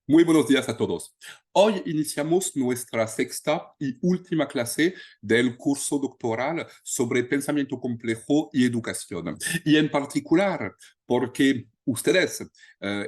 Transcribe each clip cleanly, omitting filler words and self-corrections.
Muy buenos días a todos. Hoy iniciamos nuestra sexta y última clase del curso doctoral sobre pensamiento complejo y educación. Y en particular, porque ustedes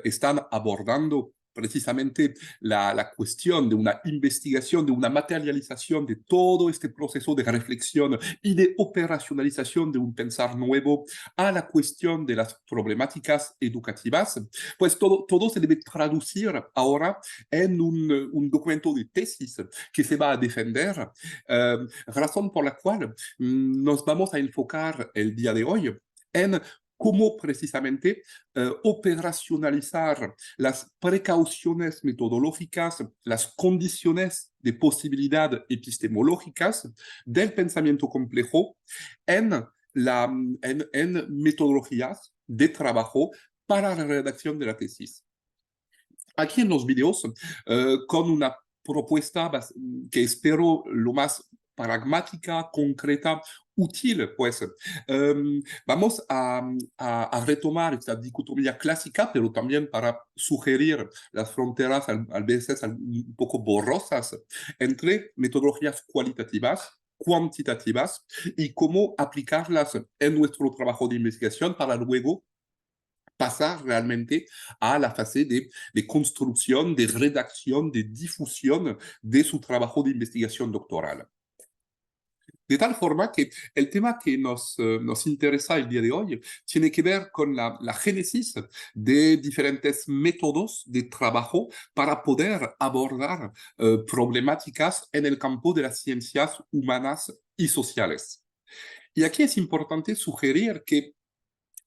están abordando precisamente la cuestión de una investigación, de una materialización de todo este proceso de reflexión y de operacionalización de un pensar nuevo a la cuestión de las problemáticas educativas, pues todo se debe traducir ahora en un documento de tesis que se va a defender, razón por la cual nos vamos a enfocar el día de hoy en cómo precisamente operacionalizar las precauciones metodológicas, las condiciones de posibilidad epistemológicas del pensamiento complejo en, en metodologías de trabajo para la redacción de la tesis. Aquí en los videos, con una propuesta que espero lo más pragmática, concreta, útil, pues vamos a retomar esta dicotomía clásica, pero también para sugerir las fronteras a veces un poco borrosas entre metodologías cualitativas, cuantitativas y cómo aplicarlas en nuestro trabajo de investigación para luego pasar realmente a la fase de construcción, de redacción, de difusión de su trabajo de investigación doctoral. De tal forma que el tema que nos interesa el día de hoy tiene que ver con la génesis de diferentes métodos de trabajo para poder abordar problemáticas en el campo de las ciencias humanas y sociales. Y aquí es importante sugerir que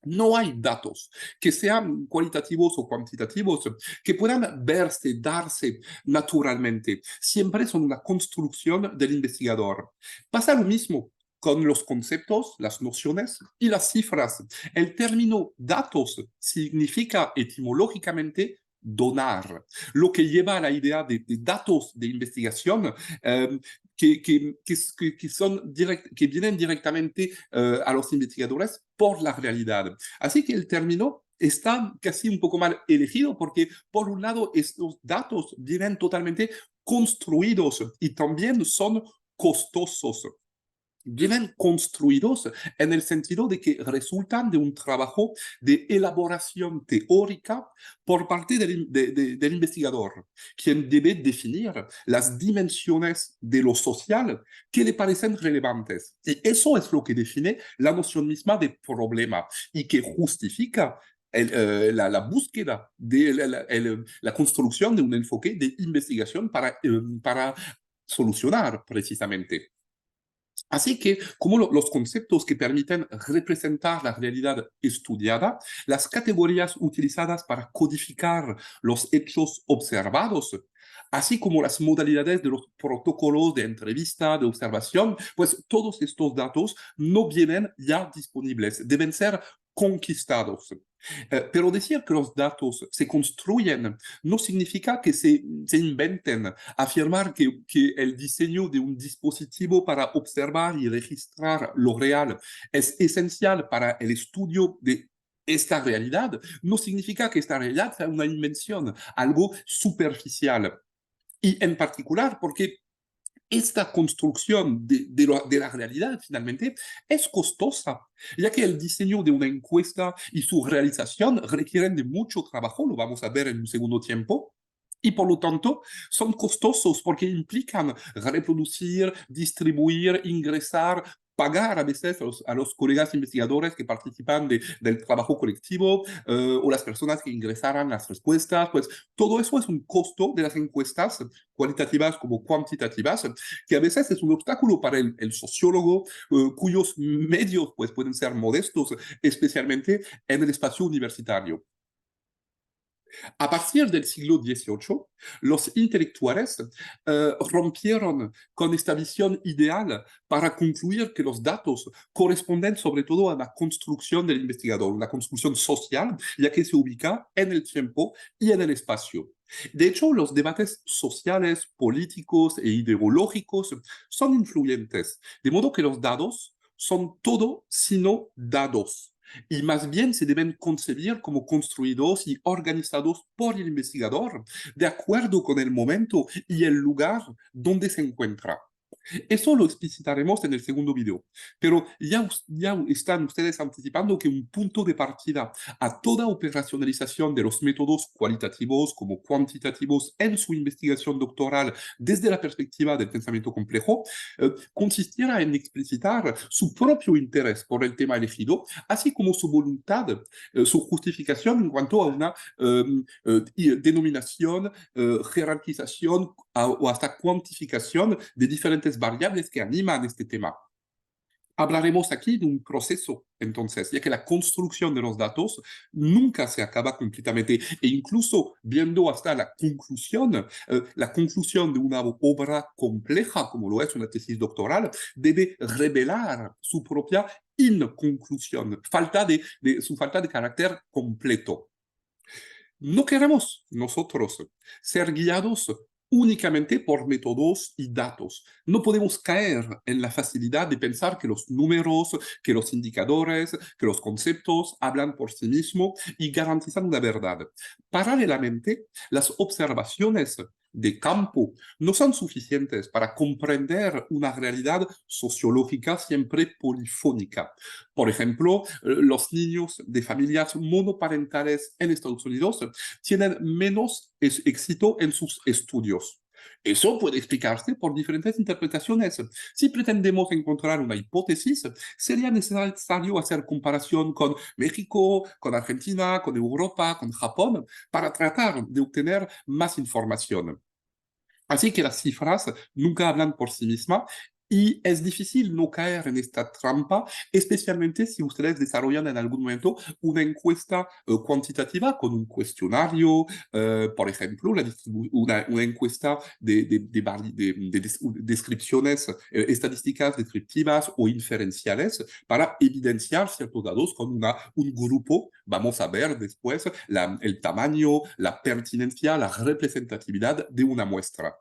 no hay datos que sean cualitativos o cuantitativos que puedan verse, darse naturalmente. Siempre son una construcción del investigador. Pasa lo mismo con los conceptos, las nociones y las cifras. El término datos significa etimológicamente donar, lo que lleva a la idea de datos de investigación que vienen directamente a los investigadores por la realidad. Así que el término está casi un poco mal elegido porque, por un lado, estos datos vienen totalmente construidos y también son costosos. Vienen construidos en el sentido de que resultan de un trabajo de elaboración teórica por parte del investigador, quien debe definir las dimensiones de lo social que le parecen relevantes. Y eso es lo que define la noción misma de problema y que justifica la búsqueda de la construcción de un enfoque de investigación para solucionar precisamente. Así que, como los conceptos que permiten representar la realidad estudiada, las categorías utilizadas para codificar los hechos observados, así como las modalidades de los protocolos de entrevista, de observación, pues todos estos datos no vienen ya disponibles, deben ser conquistados. Pero decir que los datos se construyen no significa que se inventen. Afirmar que el diseño de un dispositivo para observar y registrar lo real es esencial para el estudio de esta realidad, no significa que esta realidad sea una invención, algo superficial. Y en particular porque esta construcción de la realidad finalmente es costosa, ya que el diseño de una encuesta y su realización requieren de mucho trabajo, lo vamos a ver en un segundo tiempo, y por lo tanto son costosos porque implican reproducir, distribuir, ingresar, pagar a veces a los colegas investigadores que participan del trabajo colectivo o las personas que ingresaran las respuestas, pues todo eso es un costo de las encuestas cualitativas como cuantitativas, que a veces es un obstáculo para el sociólogo, cuyos medios pues, pueden ser modestos, especialmente en el espacio universitario. A partir del siglo XVIII, los intelectuales rompieron con esta visión ideal para concluir que los datos corresponden sobre todo a la construcción del investigador, una construcción social, ya que se ubica en el tiempo y en el espacio. De hecho, los debates sociales, políticos e ideológicos son influyentes, de modo que los datos son todo sino dados. y más bien se deben concebir como construidos y organizados por el investigador de acuerdo con el momento y el lugar donde se encuentra. Eso lo explicitaremos en el segundo video, pero ya están ustedes anticipando que un punto de partida a toda operacionalización de los métodos cualitativos como cuantitativos en su investigación doctoral desde la perspectiva del pensamiento complejo consistiera en explicitar su propio interés por el tema elegido, así como su voluntad, su justificación en cuanto a una denominación, jerarquización o hasta cuantificación de diferentes variables que animan este tema. Hablaremos aquí de un proceso, entonces, ya que la construcción de los datos nunca se acaba completamente e incluso viendo hasta la conclusión de una obra compleja, como lo es una tesis doctoral, debe revelar su propia inconclusión, su falta de carácter completo. No queremos nosotros ser guiados únicamente por métodos y datos. No podemos caer en la facilidad de pensar que los números, que los indicadores, que los conceptos hablan por sí mismos y garantizan una verdad. Paralelamente, las observaciones de campo no son suficientes para comprender una realidad sociológica siempre polifónica. Por ejemplo, los niños de familias monoparentales en Estados Unidos tienen menos éxito en sus estudios. Eso puede explicarse por diferentes interpretaciones. Si pretendemos encontrar una hipótesis, sería necesario hacer comparación con México, con Argentina, con Europa, con Japón, para tratar de obtener más información. Así que las cifras nunca hablan por sí mismas y es difícil no caer en esta trampa, especialmente si ustedes desarrollan en algún momento una encuesta cuantitativa con un cuestionario, por ejemplo, una encuesta de descripciones estadísticas descriptivas o inferenciales para evidenciar ciertos datos con un grupo. Vamos a ver después el tamaño, la pertinencia, la representatividad de una muestra.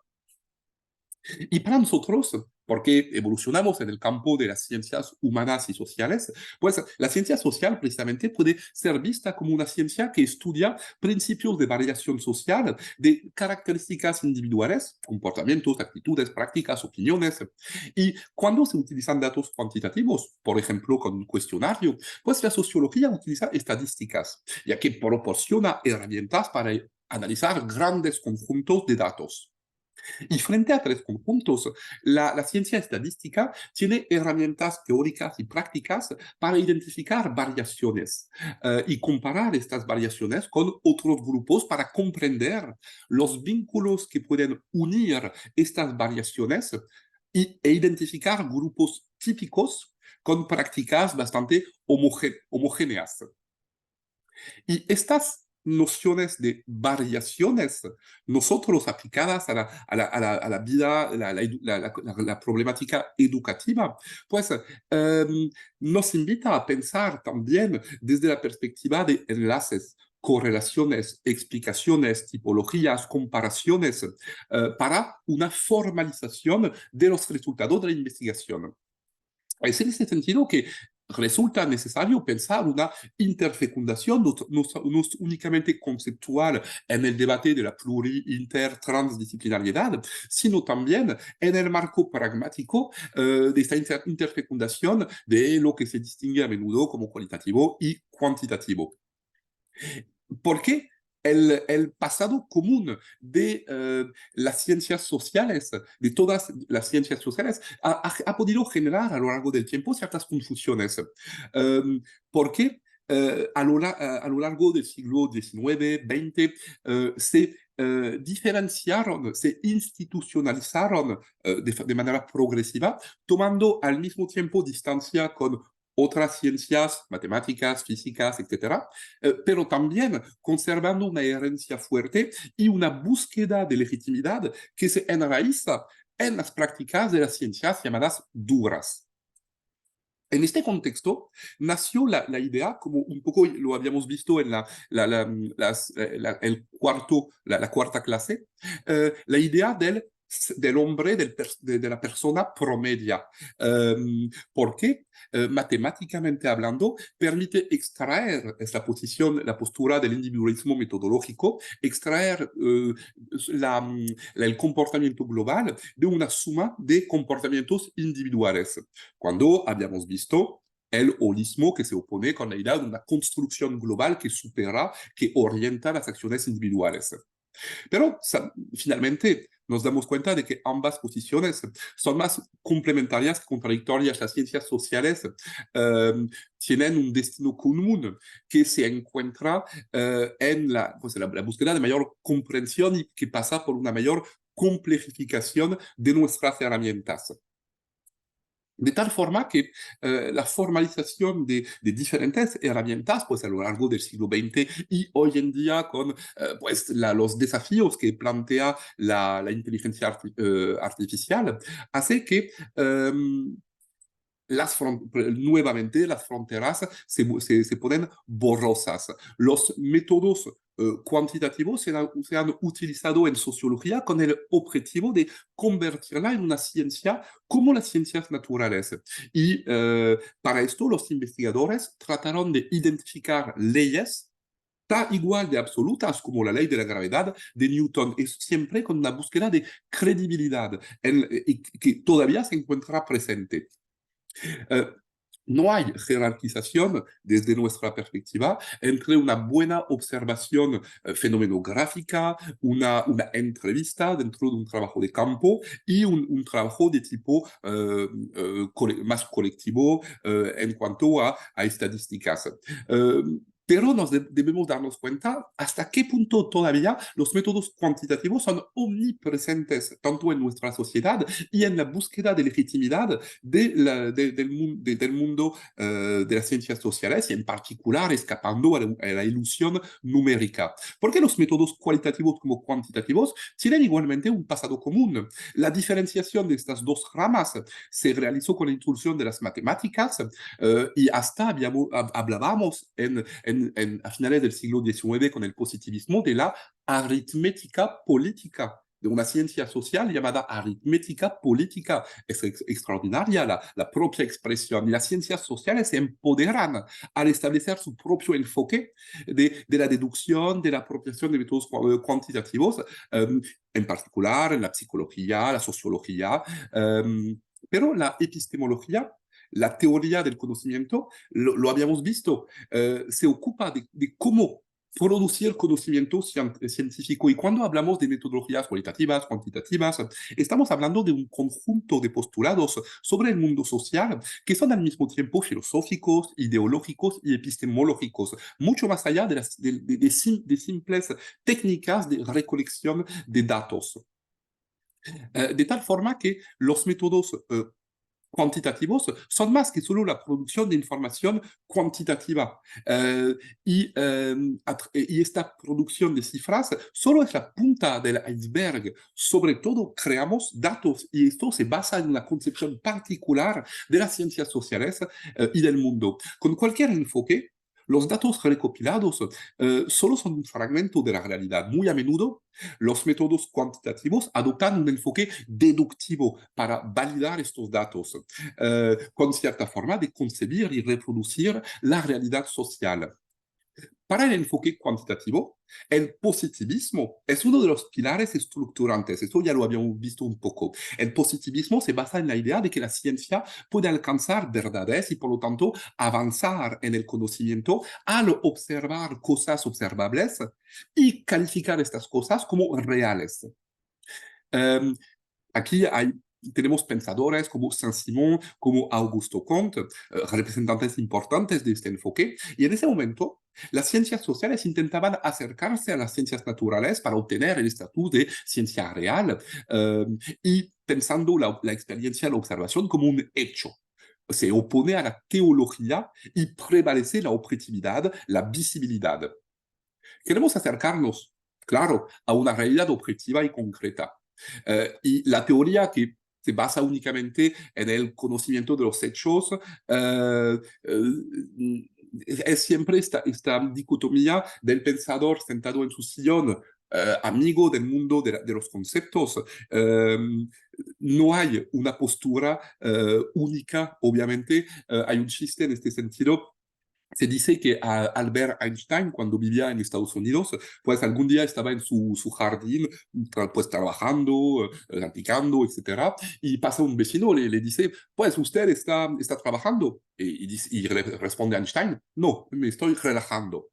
Y para nosotros, porque evolucionamos en el campo de las ciencias humanas y sociales, pues la ciencia social precisamente puede ser vista como una ciencia que estudia principios de variación social, de características individuales, comportamientos, actitudes, prácticas, opiniones. Y cuando se utilizan datos cuantitativos, por ejemplo, con un cuestionario, pues la sociología utiliza estadísticas, ya que proporciona herramientas para analizar grandes conjuntos de datos. Y frente a tres conjuntos, la ciencia estadística tiene herramientas teóricas y prácticas para identificar variaciones y comparar estas variaciones con otros grupos para comprender los vínculos que pueden unir estas variaciones e identificar grupos típicos con prácticas bastante homogéneas. Y estas nociones de variaciones, nosotros aplicadas a la vida, la problemática educativa, pues nos invita a pensar también desde la perspectiva de enlaces, correlaciones, explicaciones, tipologías, comparaciones, para una formalización de los resultados de la investigación. Es en ese sentido que resulta necesario pensar una interfecundación no únicamente conceptual en el debate de la pluri-inter-transdisciplinariedad, sino también en el marco pragmático de esta interfecundación de lo que se distingue a menudo como cualitativo y cuantitativo. Porque el pasado común de las ciencias sociales, de todas las ciencias sociales, ha podido generar a lo largo del tiempo ciertas confusiones. Porque a lo largo del siglo XIX, XX, se diferenciaron, se institucionalizaron de manera progresiva, tomando al mismo tiempo distancia con otras ciencias, matemáticas, físicas, etcétera, pero también conservando una herencia fuerte y una búsqueda de legitimidad que se enraiza en las prácticas de las ciencias llamadas duras. En este contexto nació la idea, como un poco lo habíamos visto en la cuarta clase, la idea del del hombre, de la persona promedia. Porque matemáticamente hablando, permite extraer esta posición, la postura del individualismo metodológico, extraer el comportamiento global de una suma de comportamientos individuales. Cuando habíamos visto el holismo que se opone con la idea de una construcción global que supera, que orienta las acciones individuales. Pero finalmente nos damos cuenta de que ambas posiciones son más complementarias que contradictorias. Las ciencias sociales tienen un destino común que se encuentra en la búsqueda de mayor comprensión y que pasa por una mayor complejificación de nuestras herramientas. De tal forma que la formalización de diferentes herramientas, pues a lo largo del siglo XX y hoy en día con pues los desafíos que plantea la inteligencia artificial, hace que nuevamente las fronteras se ponen borrosas. Los métodos cuantitativos se han utilizado en sociología con el objetivo de convertirla en una ciencia como las ciencias naturales. Y para esto los investigadores trataron de identificar leyes igual de absolutas como la ley de la gravedad de Newton, es siempre con una búsqueda de credibilidad que todavía se encuentra presente. No hay jerarquización desde nuestra perspectiva entre una buena observación fenomenográfica, una entrevista dentro de un trabajo de campo y un trabajo de tipo más colectivo en cuanto a estadísticas. Pero debemos darnos cuenta hasta qué punto todavía los métodos cuantitativos son omnipresentes tanto en nuestra sociedad y en la búsqueda de legitimidad del mundo de las ciencias sociales y en particular escapando a la ilusión numérica. Porque los métodos cualitativos como cuantitativos tienen igualmente un pasado común. La diferenciación de estas dos ramas se realizó con la introducción de las matemáticas y hasta hablábamos a finales del siglo XIX con el positivismo de la aritmética política, de una ciencia social llamada aritmética política. Es extraordinaria la propia expresión. Y las ciencias sociales se empoderan al establecer su propio enfoque de la deducción, de la apropiación de métodos cuantitativos, en particular en la psicología, la sociología, pero la epistemología, la teoría del conocimiento, lo habíamos visto, se ocupa de cómo producir conocimiento científico. Y cuando hablamos de metodologías cualitativas, cuantitativas, estamos hablando de un conjunto de postulados sobre el mundo social que son al mismo tiempo filosóficos, ideológicos y epistemológicos, mucho más allá de simples técnicas de recolección de datos. De tal forma que los métodos cuantitativos son más que solo la producción de información cuantitativa. Y esta producción de cifras solo es la punta del iceberg. Sobre todo creamos datos y esto se basa en una concepción particular de las ciencias sociales y del mundo. Con cualquier enfoque, los datos recopilados solo son un fragmento de la realidad. Muy a menudo, los métodos cuantitativos adoptan un enfoque deductivo para validar estos datos, con cierta forma de concebir y reproducir la realidad social. Para el enfoque cuantitativo, el positivismo es uno de los pilares estructurantes. Esto ya lo habíamos visto un poco. El positivismo se basa en la idea de que la ciencia puede alcanzar verdades y, por lo tanto, avanzar en el conocimiento al observar cosas observables y calificar estas cosas como reales. Aquí tenemos pensadores como Saint-Simon, como Augusto Comte, representantes importantes de este enfoque, y en ese momento las ciencias sociales intentaban acercarse a las ciencias naturales para obtener el estatus de ciencia real, y pensando la experiencia, la observación como un hecho. Se opone a la teología y prevalece la objetividad, la visibilidad. Queremos acercarnos, claro, a una realidad objetiva y concreta. Y la teoría que se basa únicamente en el conocimiento de los hechos, es siempre esta dicotomía del pensador sentado en su sillón amigo del mundo de los conceptos. No hay una postura única, obviamente. Hay un chiste en este sentido. Se dice que Albert Einstein, cuando vivía en Estados Unidos, pues algún día estaba en su jardín, pues trabajando, aplicando, etcétera, y pasa un vecino, le dice, pues usted está trabajando. Y responde Einstein, no, me estoy relajando.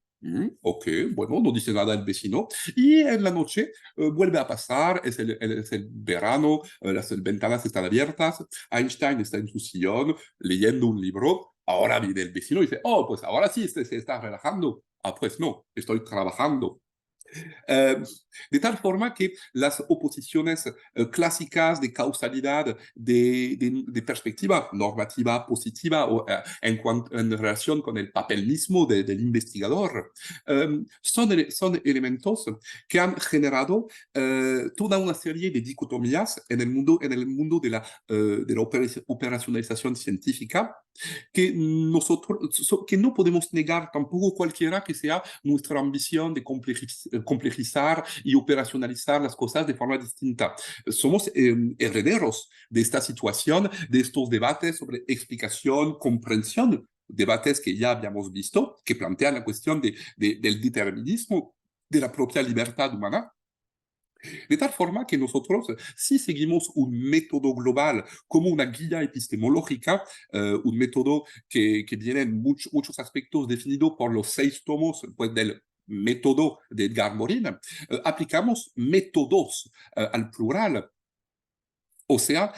Ok, bueno, no dice nada el vecino. Y en la noche vuelve a pasar, es el verano, las ventanas están abiertas, Einstein está en su sillón leyendo un libro. Ahora viene el vecino y dice, oh, pues ahora sí se está relajando. Ah, pues no, estoy trabajando. Eh, de tal forma que las oposiciones clásicas de causalidad, de perspectiva normativa positiva o, en relación con el papel mismo del investigador, son elementos que han generado toda una serie de dicotomías en el mundo de la operacionalización científica que no podemos negar tampoco cualquiera que sea nuestra ambición de complejizar y operacionalizar las cosas de forma distinta. Somos herederos de esta situación, de estos debates sobre explicación, comprensión, debates que ya habíamos visto, que plantean la cuestión del determinismo de la propia libertad humana. De tal forma que nosotros, si seguimos un método global como una guía epistemológica, un método que viene en muchos aspectos definido por los 6 tomos pues, del método de Edgar Morin, aplicamos métodos al plural. O sea,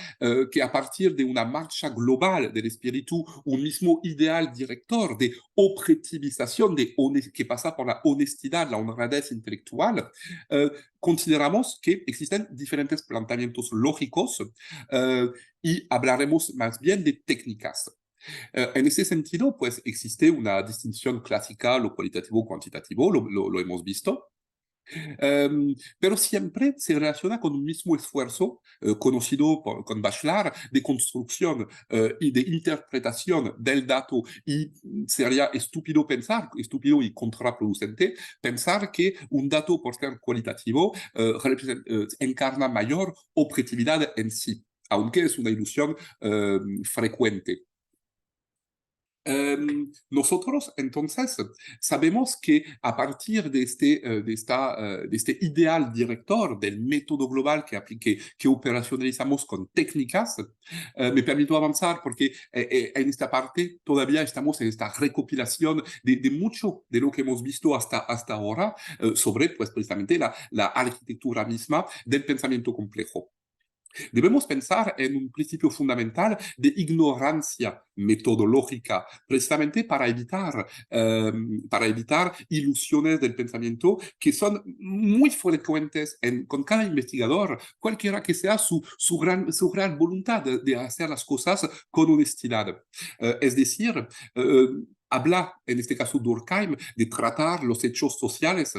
que a partir de una marcha global del espíritu, un mismo ideal director de objetivización, que pasa por la honestidad, la honradez intelectual, eh, consideramos que existen diferentes planteamientos lógicos y hablaremos más bien de técnicas. En ese sentido, pues existe una distinción clásica, lo cualitativo, cuantitativo, lo hemos visto. Pero siempre se relaciona con un mismo esfuerzo conocido con Bachelard de construcción y de interpretación del dato y sería estúpido y contraproducente pensar que un dato por ser cualitativo encarna mayor objetividad en sí, aunque es una ilusión frecuente. Nosotros entonces sabemos que a partir de este ideal director del método global que operacionalizamos con técnicas, me permito avanzar porque en esta parte todavía estamos en esta recopilación de mucho de lo que hemos visto hasta ahora sobre pues, precisamente la arquitectura misma del pensamiento complejo. Debemos pensar en un principio fundamental de ignorancia metodológica, precisamente para evitar ilusiones del pensamiento que son muy frecuentes con cada investigador, cualquiera que sea su gran voluntad de hacer las cosas con honestidad. Es decir, habla, en este caso Durkheim, de tratar los hechos sociales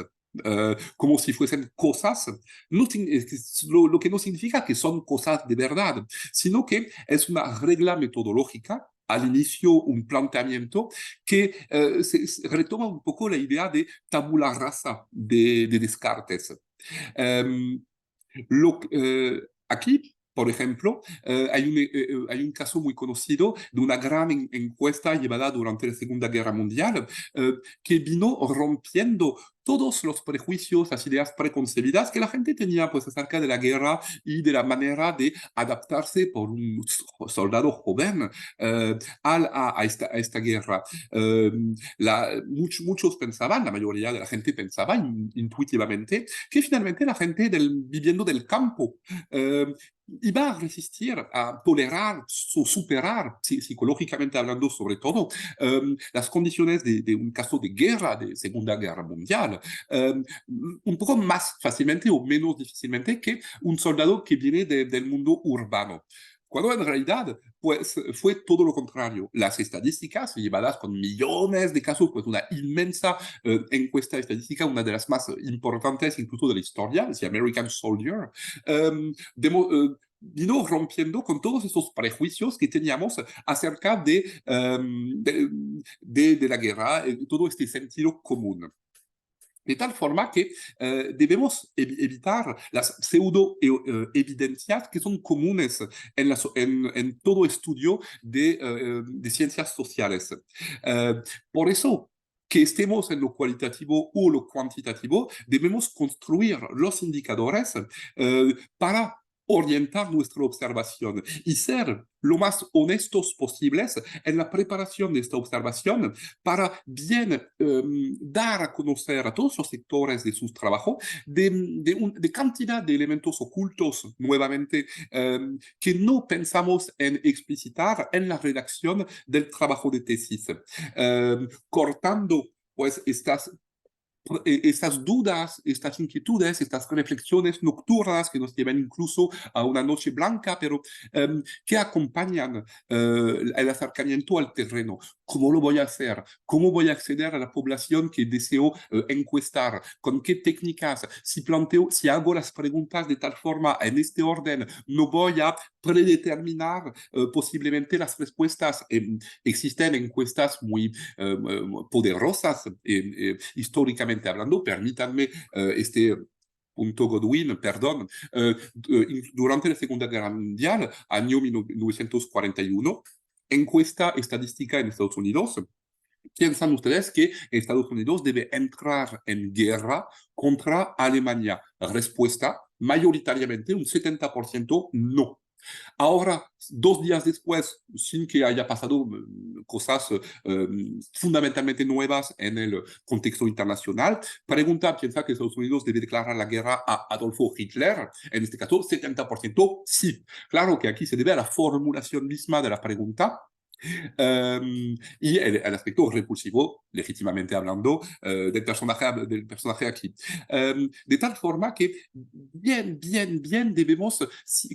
como si fuesen cosas, no, lo que no significa que son cosas de verdad, sino que es una regla metodológica al inicio un planteamiento que retoma un poco la idea de tabula rasa de Descartes. Um, Aquí, por ejemplo, hay un caso muy conocido de una gran encuesta llevada durante la Segunda Guerra Mundial que vino rompiendo todos los prejuicios, las ideas preconcebidas que la gente tenía pues, acerca de la guerra y de la manera de adaptarse por un soldado joven a esta guerra. Muchos pensaban, la mayoría de la gente pensaba intuitivamente que finalmente la gente viviendo del campo iba a resistir, a tolerar o superar, psicológicamente hablando sobre todo, las condiciones de un caso de guerra, de Segunda Guerra Mundial, un poco más fácilmente o menos difícilmente que un soldado que viene del mundo urbano. Cuando en realidad pues, fue todo lo contrario. Las estadísticas llevadas con millones de casos, pues una inmensa encuesta estadística, una de las más importantes incluso de la historia, es The American Soldier, vino rompiendo con todos esos prejuicios que teníamos acerca de la guerra, todo este sentido común. De tal forma que debemos evitar las pseudo-evidencias que son comunes en todo estudio de ciencias sociales. Eh, por eso, que estemos en lo cualitativo o lo cuantitativo, debemos construir los indicadores para orientar nuestra observación y ser lo más honestos posibles en la preparación de esta observación para bien dar a conocer a todos los sectores de sus trabajos de cantidad de elementos ocultos, nuevamente, que no pensamos en explicitar en la redacción del trabajo de tesis, cortando pues estas dudas, estas inquietudes, estas reflexiones nocturnas que nos llevan incluso a una noche blanca, pero que acompañan el acercamiento al terreno. ¿Cómo lo voy a hacer? ¿Cómo voy a acceder a la población que deseo encuestar? ¿Con qué técnicas? Si hago las preguntas de tal forma, en este orden, no voy a predeterminar posiblemente las respuestas. Existen encuestas muy poderosas históricamente hablando. Permítanme este punto Godwin, perdón, durante la Segunda Guerra Mundial, año 1941, encuesta estadística en Estados Unidos. ¿Piensan ustedes que Estados Unidos debe entrar en guerra contra Alemania? Respuesta, mayoritariamente un 70% no. Ahora, 2 días después, sin que haya pasado cosas fundamentalmente nuevas en el contexto internacional, piensa que Estados Unidos debe declarar la guerra a Adolfo Hitler. En este caso, 70% sí. Claro que aquí se debe a la formulación misma de la pregunta. Y el aspecto repulsivo, legítimamente hablando, del personaje aquí. De tal forma que bien debemos,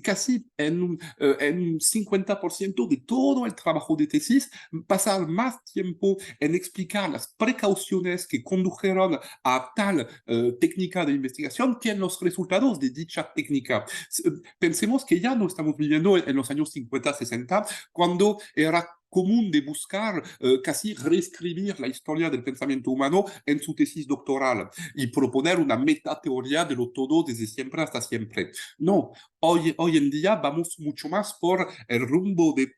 casi en un 50% de todo el trabajo de tesis, pasar más tiempo en explicar las precauciones que condujeron a tal técnica de investigación que en los resultados de dicha técnica. Pensemos que ya no estamos viviendo en los años 50, 60, cuando era común de buscar casi reescribir la historia del pensamiento humano en su tesis doctoral y proponer una metateoría de lo todo desde siempre hasta siempre. No, hoy en día vamos mucho más por el rumbo de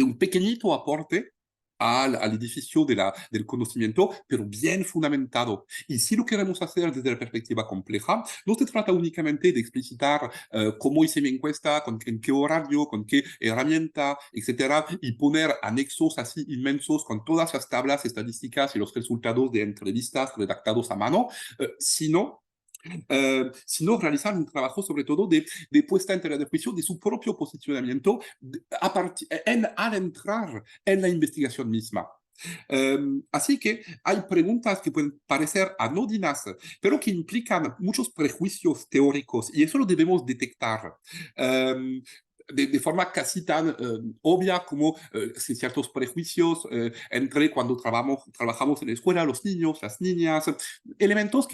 un pequeñito aporte al edificio del conocimiento, pero bien fundamentado. Y si lo queremos hacer desde la perspectiva compleja, no se trata únicamente de explicitar cómo hice mi encuesta, en qué horario, con qué herramienta, etcétera, y poner anexos así inmensos con todas las tablas estadísticas y los resultados de entrevistas redactados a mano, sino realizar un trabajo sobre todo de puesta en tela de juicio de su propio posicionamiento al entrar en la investigación misma. Así que hay preguntas que pueden parecer anodinas, pero que implican muchos prejuicios teóricos y eso lo debemos detectar. De forma casi tan obvia como ciertos prejuicios entre cuando trabajamos en la escuela, los niños, las niñas, elementos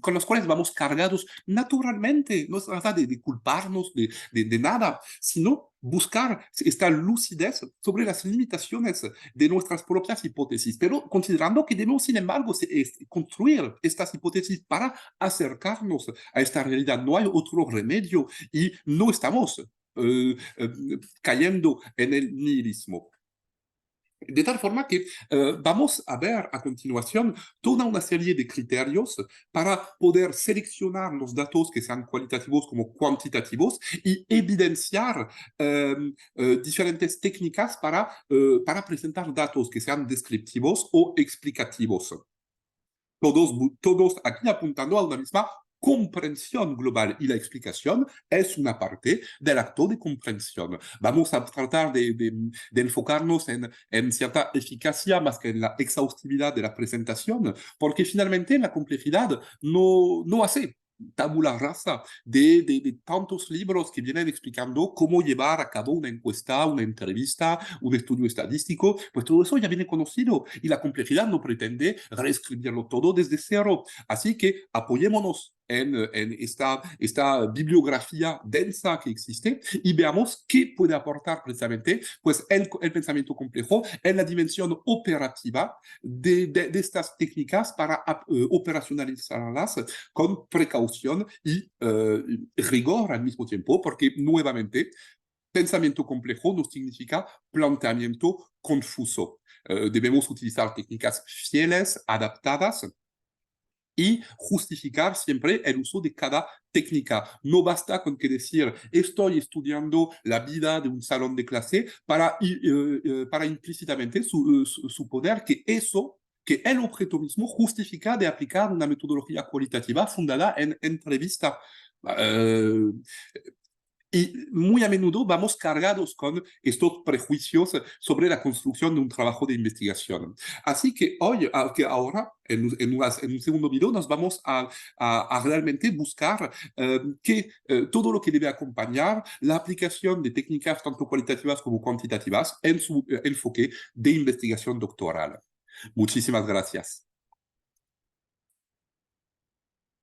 con los cuales vamos cargados naturalmente. No se trata de culparnos de nada, sino buscar esta lucidez sobre las limitaciones de nuestras propias hipótesis, pero considerando que debemos, sin embargo, construir estas hipótesis para acercarnos a esta realidad. No hay otro remedio y no estamos cayendo en el nihilismo. De tal forma que vamos a ver a continuación toda una serie de criterios para poder seleccionar los datos que sean cualitativos como cuantitativos y evidenciar diferentes técnicas para presentar datos que sean descriptivos o explicativos. Todos aquí apuntando a una misma comprensión global y la explicación es una parte del acto de comprensión. Vamos a tratar de enfocarnos en cierta eficacia más que en la exhaustividad de la presentación, porque finalmente la complejidad no hace tabula rasa de tantos libros que vienen explicando cómo llevar a cabo una encuesta, una entrevista, un estudio estadístico, pues todo eso ya viene conocido y la complejidad no pretende reescribirlo todo desde cero. Así que apoyémonos en esta bibliografía densa que existe y veamos qué puede aportar precisamente pues el pensamiento complejo en la dimensión operativa de estas técnicas para operacionalizarlas con precaución y rigor al mismo tiempo, porque nuevamente pensamiento complejo no significa planteamiento confuso. Debemos utilizar técnicas fieles, adaptadas, y justificar siempre el uso de cada técnica. No basta con que decir, estoy estudiando la vida de un salón de clase para implícitamente suponer que eso, que el objeto mismo justifica de aplicar una metodología cualitativa fundada en entrevista. Uh, y muy a menudo vamos cargados con estos prejuicios sobre la construcción de un trabajo de investigación. Así que hoy, que ahora, en un segundo video, nos vamos a realmente buscar todo lo que debe acompañar la aplicación de técnicas tanto cualitativas como cuantitativas en su enfoque de investigación doctoral. Muchísimas gracias.